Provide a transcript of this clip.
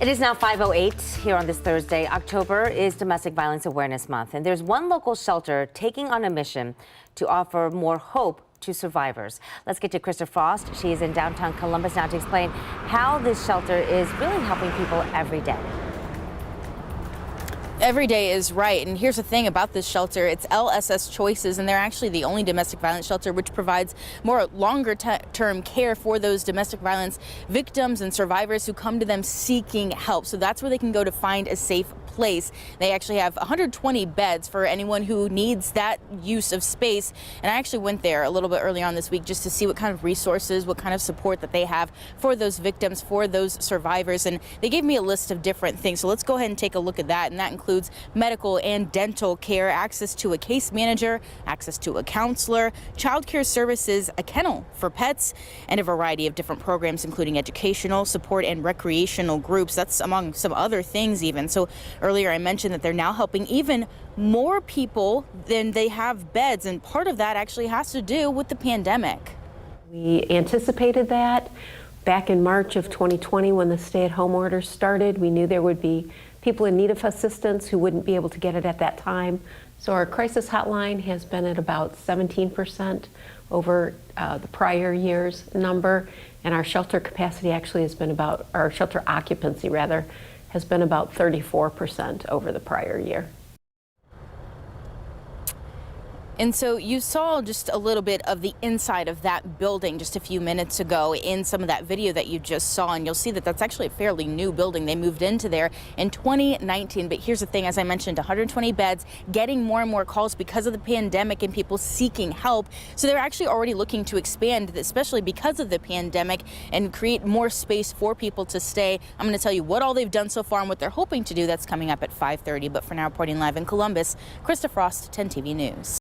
It is now 5:08 here on this Thursday. October is Domestic Violence Awareness Month, and there's one local shelter taking on a mission to offer more hope to survivors. Let's get to Krista Frost. She is in downtown Columbus now to explain how this shelter is really helping people every day. Every day is right. And here's the thing about this shelter. It's LSS CHOICES, and they're actually the only domestic violence shelter which provides more longer-term care for those domestic violence victims and survivors who come to them seeking help. So that's where they can go to find a safe place. They actually have 120 beds for anyone who needs that use of space. And I actually went there a little bit earlier on this week just to see what kind of resources, what kind of support that they have for those victims, for those survivors. And they gave me a list of different things. So let's go ahead and take a look at that. And that includes medical and dental care, access to a case manager, access to a counselor, child care services, a kennel for pets, and a variety of different programs, including educational support and recreational groups. That's among some other things even. So earlier I mentioned that they're now helping even more people than they have beds, and part of that actually has to do with the pandemic. We anticipated that back in March of 2020 when the stay-at-home order started. We knew there would be people in need of assistance who wouldn't be able to get it at that time. So our crisis hotline has been at about 17% over the prior year's number, and our shelter capacity actually has been about, our shelter occupancy rather, has been about 34% over the prior year. And so you saw just a little bit of the inside of that building just a few minutes ago in some of that video that you just saw, and you'll see that that's actually a fairly new building. They moved into there in 2019, but here's the thing, as I mentioned, 120 beds, getting more and more calls because of the pandemic and people seeking help. So they're actually already looking to expand, especially because of the pandemic, and create more space for people to stay. I'm going to tell you what all they've done so far and what they're hoping to do. That's coming up at 5:30. But for now, reporting live in Columbus, Krista Frost, 10 TV News.